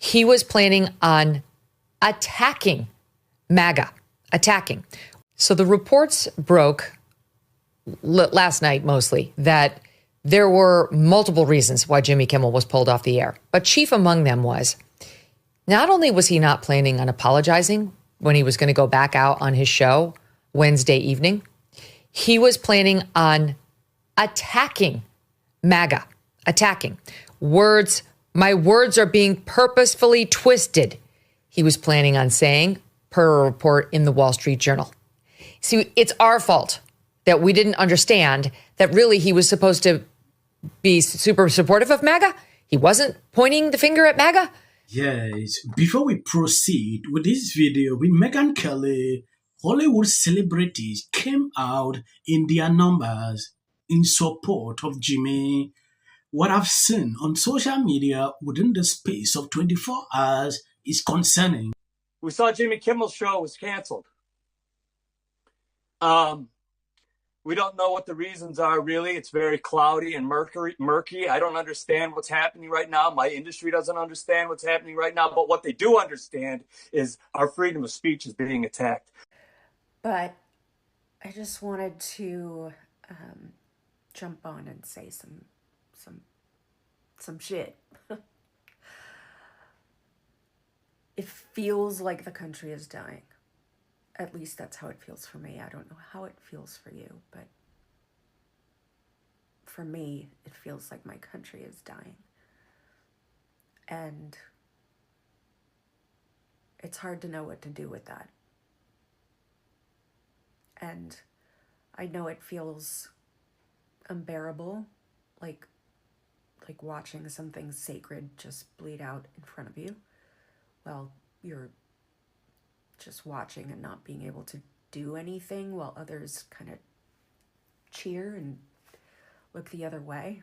he was planning on attacking MAGA, attacking. So the reports broke last night mostly that there were multiple reasons why Jimmy Kimmel was pulled off the air. But chief among them was, not only was he not planning on apologizing when he was going to go back out on his show Wednesday evening, he was planning on attacking MAGA, attacking. My words are being purposefully twisted, he was planning on saying, per a report in the Wall Street Journal. See, it's our fault that we didn't understand that really he was supposed to be super supportive of MAGA. He wasn't pointing the finger at MAGA. Yes, before we proceed with this video with Megyn Kelly, Hollywood celebrities came out in their numbers in support of Jimmy. What I've seen on social media within the space of 24 hours is concerning. We saw Jimmy Kimmel's show was canceled. We don't know what the reasons are, really. It's very cloudy and murky. I don't understand what's happening right now. My industry doesn't understand what's happening right now. But what they do understand is our freedom of speech is being attacked. But I just wanted to jump on and say some shit. It feels like the country is dying. At least that's how it feels for me. I don't know how it feels for you, but for me, it feels like my country is dying. And it's hard to know what to do with that. And I know it feels unbearable, like watching something sacred just bleed out in front of you while you're just watching and not being able to do anything while others kind of cheer and look the other way.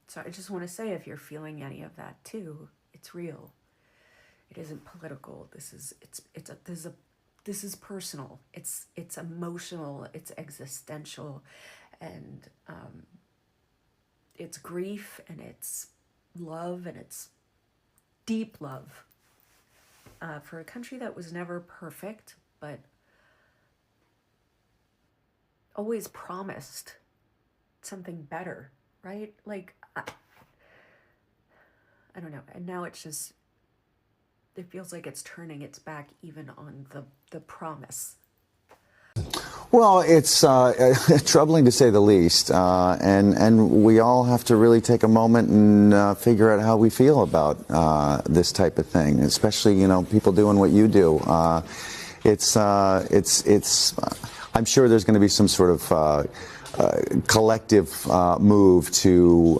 So I just want to say, if you're feeling any of that too, it's real. It isn't political. This is personal. It's emotional. It's existential, and it's grief, and it's love, and it's deep love. For a country that was never perfect, but always promised something better, right? Like, I don't know. And now it's just, it feels like it's turning its back even on the promise. Well, it's troubling to say the least, and we all have to really take a moment and figure out how we feel about this type of thing, especially, you know, people doing what you do. It's I'm sure there's going to be some sort of collective move to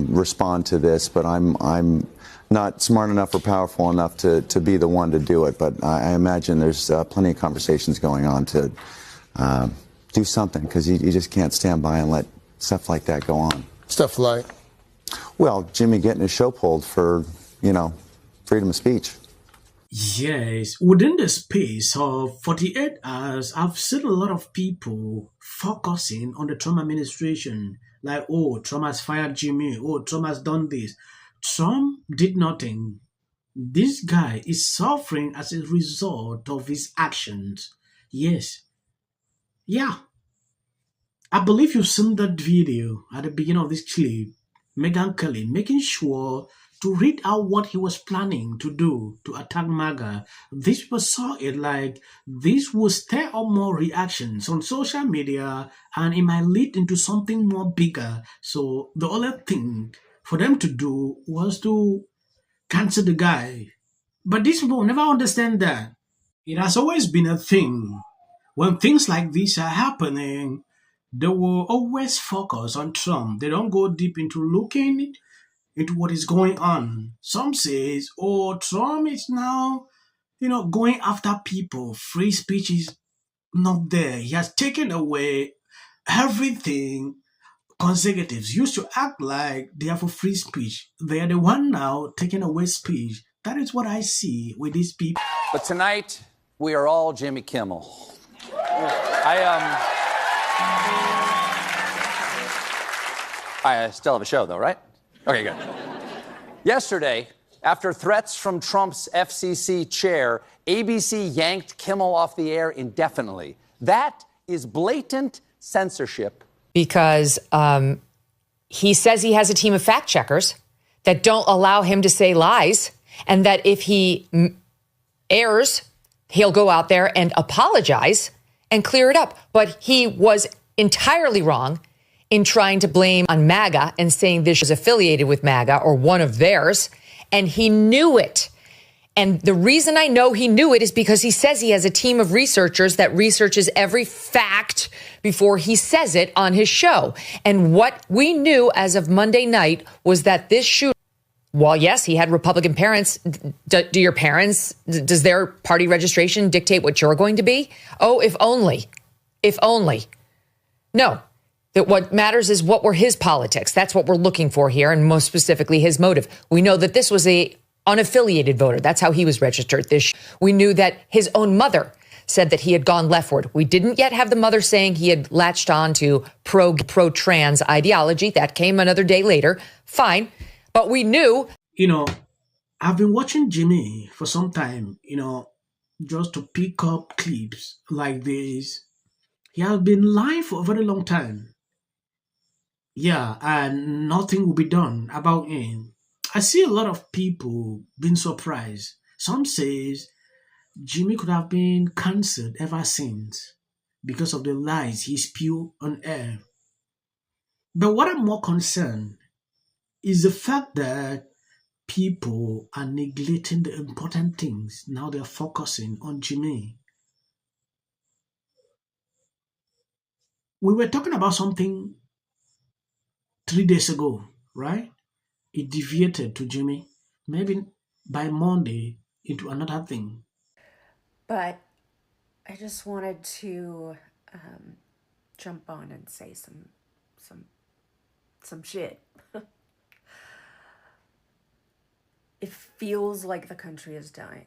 respond to this, but I'm not smart enough or powerful enough to be the one to do it. But I imagine there's plenty of conversations going on to do something, because you just can't stand by and let stuff like that go on. Stuff like? Well, Jimmy getting his show pulled for, you know, freedom of speech. Yes, within the space of 48 hours, I've seen a lot of people focusing on the Trump administration. Like, oh, Trump has fired Jimmy. Oh, Trump has done this. Trump did nothing. This guy is suffering as a result of his actions. Yes. Yeah. I believe you've seen that video at the beginning of this clip. Megyn Kelly making sure to read out what he was planning to do to attack MAGA. These people saw it like this will stir up more reactions on social media, and it might lead into something more bigger. So the only thing for them to do was to cancel the guy. But these people never understand that. It has always been a thing. When things like this are happening, they will always focus on Trump. They don't go deep into looking into what is going on. Some says, oh, Trump is now, going after people. Free speech is not there. He has taken away everything. Conservatives used to act like they are for free speech. They are the one now taking away speech. That is what I see with these people. But tonight, we are all Jimmy Kimmel. I still have a show, though, right? Okay, good. Yesterday, After threats from Trump's FCC chair, ABC yanked Kimmel off the air indefinitely. That is blatant censorship. Because he says he has a team of fact checkers that don't allow him to say lies, and that if he errs, he'll go out there and apologize and clear it up. But he was entirely wrong in trying to blame on MAGA and saying this is affiliated with MAGA or one of theirs. And he knew it. And the reason I know he knew it is because he says he has a team of researchers that researches every fact before he says it on his show. And what we knew as of Monday night was that this shooter, while yes, he had Republican parents, do your parents, does their party registration dictate what you're going to be? Oh, if only. If only. No. That what matters is what were his politics. That's what we're looking for here, and most specifically his motive. We know that this was a unaffiliated voter. That's how he was registered. We knew that his own mother said that he had gone leftward. We didn't yet have the mother saying he had latched on to pro-trans ideology. That came another day later. Fine. But we knew. You know, I've been watching Jimmy for some time, just to pick up clips like this. He has been lying for a very long time. Yeah, and nothing will be done about him. I see a lot of people being surprised. Some says Jimmy could have been cancelled ever since because of the lies he spewed on air. But what I'm more concerned is the fact that people are neglecting the important things. Now they're focusing on Jimmy. We were talking about something 3 days ago, right? It deviated to Jimmy. Maybe by Monday into another thing. But I just wanted to jump on and say some shit. It feels like the country is dying.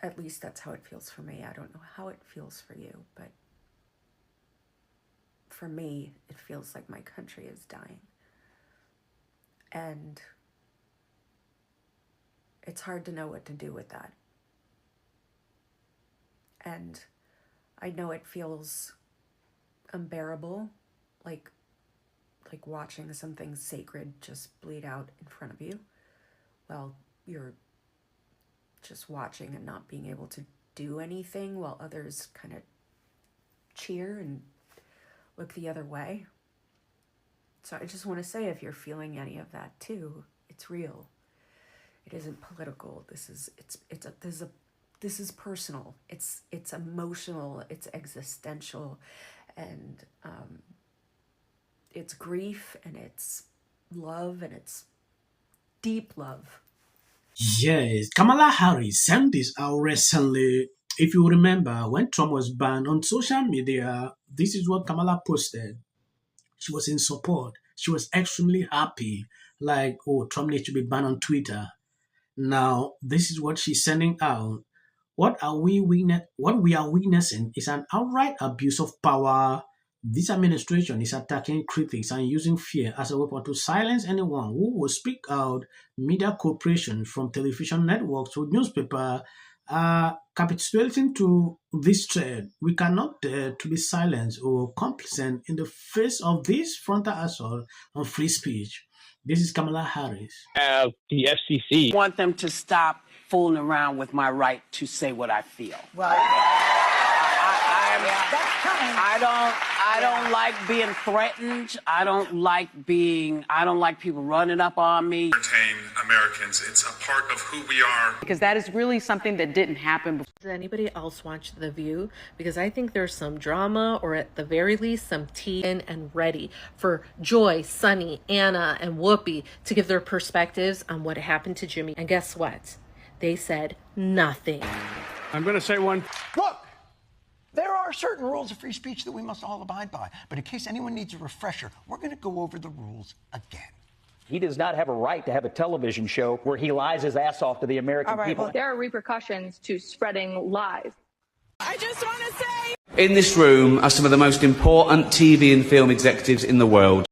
At least that's how it feels for me. I don't know how it feels for you, but for me, it feels like my country is dying. And it's hard to know what to do with that. And I know it feels unbearable, like watching something sacred just bleed out in front of you while you're just watching and not being able to do anything while others kind of cheer and look the other way. So I just want to say, if you're feeling any of that too, it's real. It isn't political. This is personal. It's emotional. It's existential, and it's grief, and it's love, and it's deep love. Yes, Kamala Harris sent this out recently. If you remember, when Trump was banned on social media, this is what Kamala posted. She was in support. She was extremely happy. Like, oh, Trump needs to be banned on Twitter. Now, this is what she's sending out. What we are witnessing is an outright abuse of power. This administration is attacking critics and using fear as a weapon to silence anyone who will speak out. Media corporations, from television networks to newspaper, capitulating to this threat. We cannot dare to be silenced or complicit in the face of this frontal assault on free speech. This is Kamala Harris. The FCC. I want them to stop fooling around with my right to say what I feel. Well, I don't like being threatened. I don't like people running up on me. Entertain Americans. It's a part of who we are. Because that is really something that didn't happen before. Does anybody else watch The View? Because I think there's some drama, or at the very least some tea in and ready for Joy, Sunny, Anna, and Whoopi to give their perspectives on what happened to Jimmy. And guess what? They said nothing. I'm going to say one. look, there are certain rules of free speech that we must all abide by. But in case anyone needs a refresher, we're going to go over the rules again. He does not have a right to have a television show where he lies his ass off to the American people. Well, there are repercussions to spreading lies. I just want to say, in this room are some of the most important TV and film executives in the world.